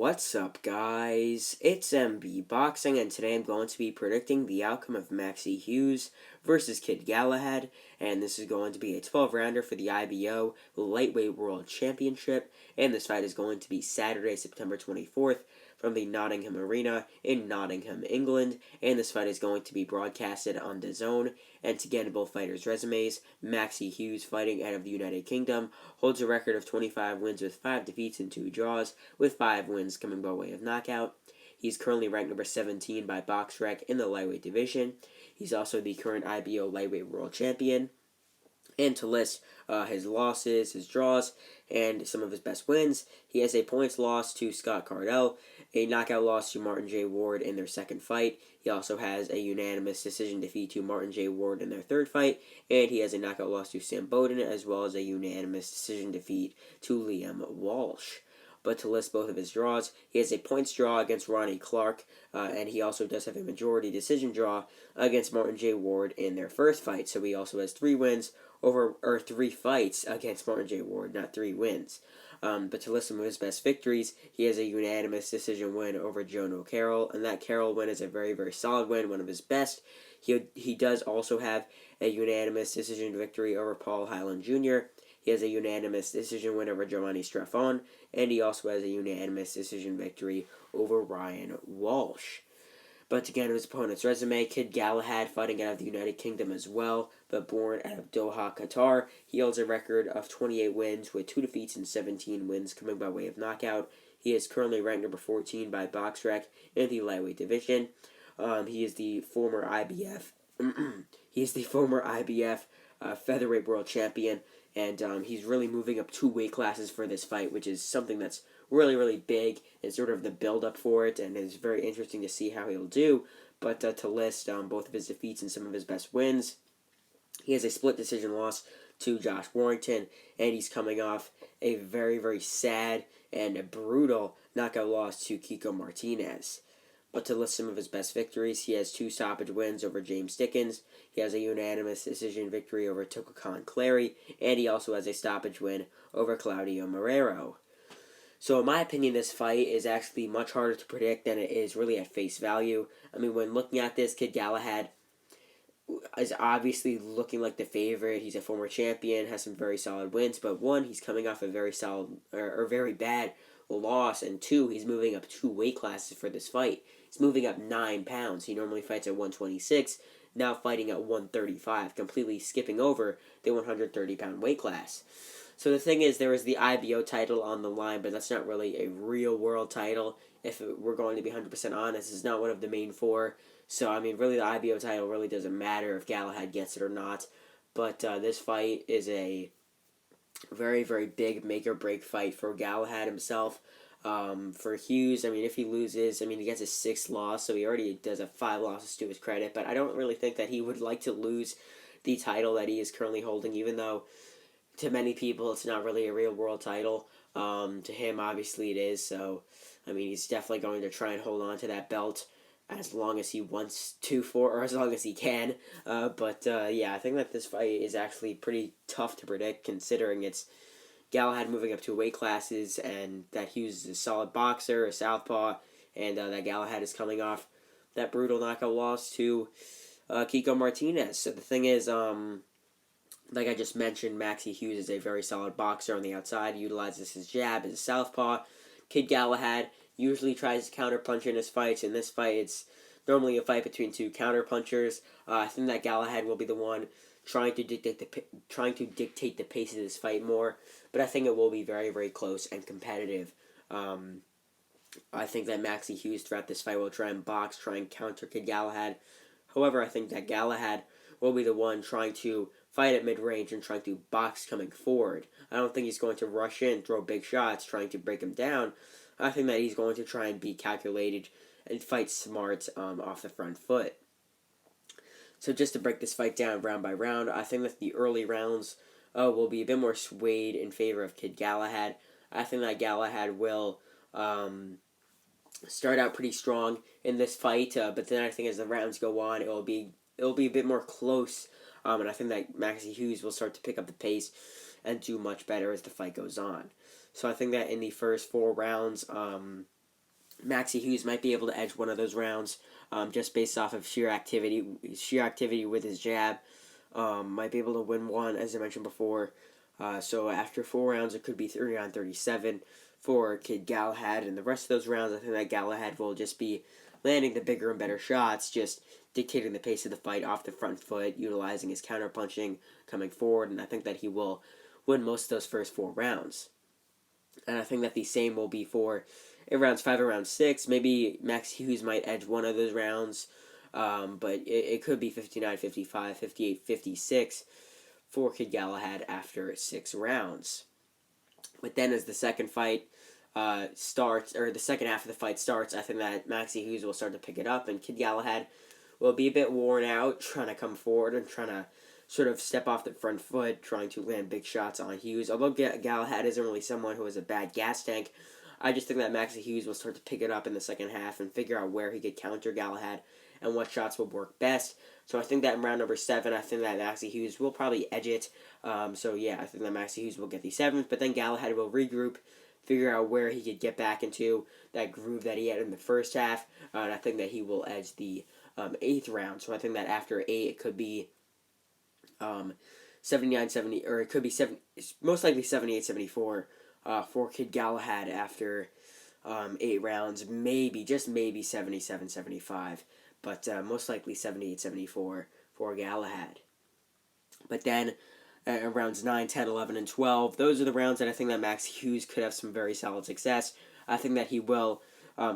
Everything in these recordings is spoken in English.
What's up, guys? It's MB Boxing, and today I'm going to be predicting the outcome of Maxi Hughes versus Kid Galahad, and this is going to be a 12-rounder for the IBO Lightweight World Championship, and this fight is going to be Saturday, September 24th, from the Nottingham Arena in Nottingham, England, and this fight is going to be broadcasted on DAZN. And to get both fighters' resumes, Maxi Hughes, fighting out of the United Kingdom, holds a record of 25 wins with 5 defeats and 2 draws, with 5 wins coming by way of knockout. He's currently ranked number 17 by BoxRec in the lightweight division. He's also the current IBO lightweight world champion. And to list his losses, his draws, and some of his best wins, he has a points loss to Scott Cardell, a knockout loss to Martin J. Ward in their second fight. He also has a unanimous decision defeat to Martin J. Ward in their third fight, and he has a knockout loss to Sam Bowden, as well as a unanimous decision defeat to Liam Walsh. But to list both of his draws, he has a points draw against Ronnie Clark, and he also does have a majority decision draw against Martin J. Ward in their first fight. So he also has 3 wins or 3 fights against Martin J. Ward, not 3 wins. But to list some of his best victories, he has a unanimous decision win over Jono Carroll, and that Carroll win is a very, very solid win, one of his best. He does also have a unanimous decision victory over Paul Highland Jr., he has a unanimous decision win over Giovanni Straffon, and he also has a unanimous decision victory over Ryan Walsh. But to get his opponent's resume, Kid Galahad, fighting out of the United Kingdom as well, but born out of Doha, Qatar. He holds a record of 28 wins with 2 defeats and 17 wins coming by way of knockout. He is currently ranked number 14 by BoxRec in the lightweight division. He is the former IBF. Featherweight world champion. And he's really moving up 2 weight classes for this fight, which is something that's really, really big, and sort of the build-up for it, and it's very interesting to see how he'll do. But to list both of his defeats and some of his best wins, he has a split decision loss to Josh Warrington, and he's coming off a very, very sad and a brutal knockout loss to Kiko Martinez. But to list some of his best victories, he has 2 stoppage wins over James Dickens. He has a unanimous decision victory over Tokukan Clary, and he also has a stoppage win over Claudio Marrero. So in my opinion, this fight is actually much harder to predict than it is really at face value. I mean, when looking at this, Kid Galahad is obviously looking like the favorite. He's a former champion, has some very solid wins, but 1, he's coming off a very solid or very bad loss, and 2, he's moving up 2 weight classes for this fight. He's moving up 9 pounds. He normally fights at 126, now fighting at 135, completely skipping over the 130-pound weight class. So the thing is, there is the IBO title on the line, but that's not really a real-world title. If we're going to be 100% honest, it's not one of the main 4. So, I mean, really, the IBO title really doesn't matter if Galahad gets it or not. But this fight is a very, very big make-or-break fight for Galahad himself. For Hughes, I mean, if he loses, I mean, he gets his 6th loss, so he already does have 5 losses to his credit, but I don't really think that he would like to lose the title that he is currently holding, even though to many people it's not really a real-world title. To him, obviously, it is, so, I mean, he's definitely going to try and hold on to that belt as long as he wants to or as long as he can. Yeah, I think that this fight is actually pretty tough to predict, considering it's Galahad moving up 2 weight classes, and that Hughes is a solid boxer, a southpaw, and that Galahad is coming off that brutal knockout loss to Kiko Martinez. So the thing is, like I just mentioned, Maxi Hughes is a very solid boxer on the outside, utilizes his jab as a southpaw. Kid Galahad usually tries to counterpunch in his fights. In this fight, it's normally a fight between 2 counterpunchers. I think that Galahad will be the one trying to dictate the pace of this fight more, but I think it will be very, very close and competitive. I think that Maxi Hughes throughout this fight will try and box, try and counter Kid Galahad. However, I think that Galahad will be the one trying to fight at mid-range and trying to box coming forward. I don't think he's going to rush in, throw big shots, trying to break him down. I think that he's going to try and be calculated and fight smart off the front foot. So just to break this fight down round by round, I think that the early rounds will be a bit more swayed in favor of Kid Galahad. I think that Galahad will start out pretty strong in this fight, but then I think as the rounds go on, it'll be a bit more close, and I think that Maxi Hughes will start to pick up the pace and do much better as the fight goes on. So I think that in the first 4 rounds, Maxi Hughes might be able to edge one of those rounds, just based off of sheer activity with his jab. Might be able to win one, as I mentioned before. So after 4 rounds, it could be 39-37 for Kid Galahad, and the rest of those rounds, I think that Galahad will just be landing the bigger and better shots, just dictating the pace of the fight off the front foot, utilizing his counter punching, coming forward, and I think that he will win most of those first 4 rounds. And I think that the same will be for in rounds 5 and round 6. Maybe Max Hughes might edge one of those rounds, but it could be 59-55, 58-56 for Kid Galahad after 6 rounds. But then as the second fight starts, or the second half of the fight starts, I think that Maxi Hughes will start to pick it up, and Kid Galahad will be a bit worn out, trying to come forward and trying to sort of step off the front foot, trying to land big shots on Hughes. Although Galahad isn't really someone who has a bad gas tank, I just think that Maxi Hughes will start to pick it up in the second half and figure out where he could counter Galahad and what shots will work best. So I think that in round number 7, I think that Maxi Hughes will probably edge it. So yeah, I think that Maxi Hughes will get the 7th, but then Galahad will regroup, figure out where he could get back into that groove that he had in the first half, and I think that he will edge the 8th round. So I think that after 8, it could be 79-70, or it could be most likely 78-74 for Kid Galahad after 8 rounds, just maybe 77-75, but most likely 78-74 for Galahad. But then rounds 9, 10, 11, and 12, those are the rounds that I think that Max Hughes could have some very solid success. I think that he will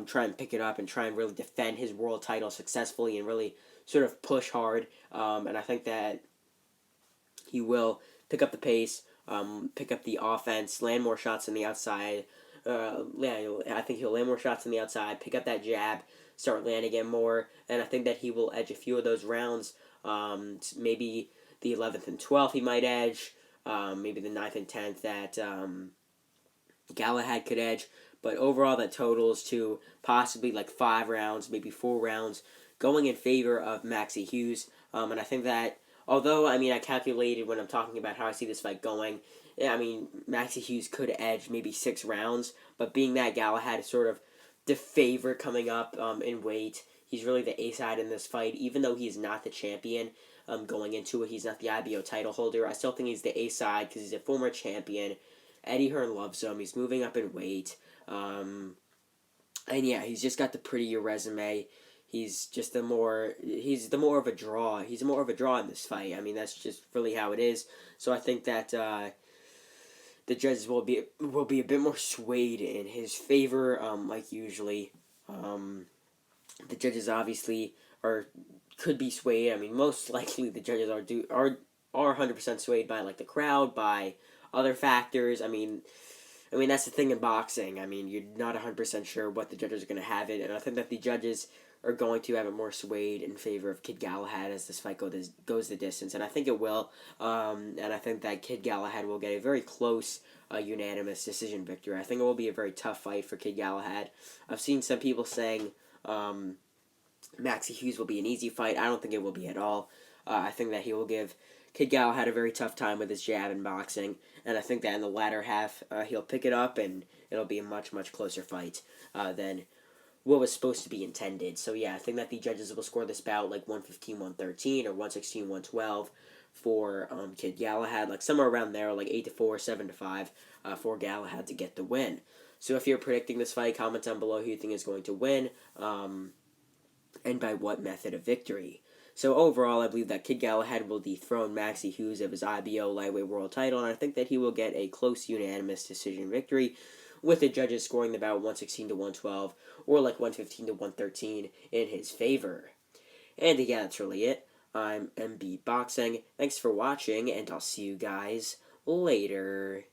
try and pick it up and try and really defend his world title successfully and really sort of push hard. And I think that he will pick up the pace, pick up the offense, land more shots on the outside. I think he'll land more shots on the outside, pick up that jab, start landing it more, and I think that he will edge a few of those rounds. Maybe the 11th and 12th he might edge. Maybe the 9th and 10th that Galahad could edge. But overall, that totals to possibly like 5 rounds, maybe 4 rounds, going in favor of Maxi Hughes. And I think that, although, I calculated when I'm talking about how I see this fight going, Maxi Hughes could edge maybe 6 rounds, but being that Galahad is sort of the favorite coming up in weight, he's really the A-side in this fight, even though he's not the champion going into it. He's not the IBO title holder. I still think he's the A-side because he's a former champion. Eddie Hearn loves him. He's moving up in weight. And yeah, he's just got the prettier resume. He's just the more of a draw. He's more of a draw in this fight. That's just really how it is. So I think that the judges will be a bit more swayed in his favor, like usually. The judges obviously could be swayed. Most likely the judges are 100% swayed by like the crowd, by other factors. That's the thing in boxing. You're not 100% sure what the judges are going to have it, and I think that the judges are going to have it more swayed in favor of Kid Galahad as this fight goes the distance, and I think it will. And I think that Kid Galahad will get a very close, unanimous decision victory. I think it will be a very tough fight for Kid Galahad. I've seen some people saying Maxi Hughes will be an easy fight. I don't think it will be at all. I think that he will give Kid Galahad a very tough time with his jab in boxing, and I think that in the latter half he'll pick it up and it'll be a much, much closer fight than what was supposed to be intended. So yeah, I think that the judges will score this bout like 115-113 or 116-112 for Kid Galahad, like somewhere around there, like 8-4, 7-5 for Galahad to get the win. So if you're predicting this fight, comment down below who you think is going to win, and by what method of victory. So overall, I believe that Kid Galahad will dethrone Maxi Hughes of his IBO lightweight world title, and I think that he will get a close unanimous decision victory, with the judges scoring the bout 116-112 or like 115-113 in his favor. And again, that's really it. I'm MB Boxing. Thanks for watching, and I'll see you guys later.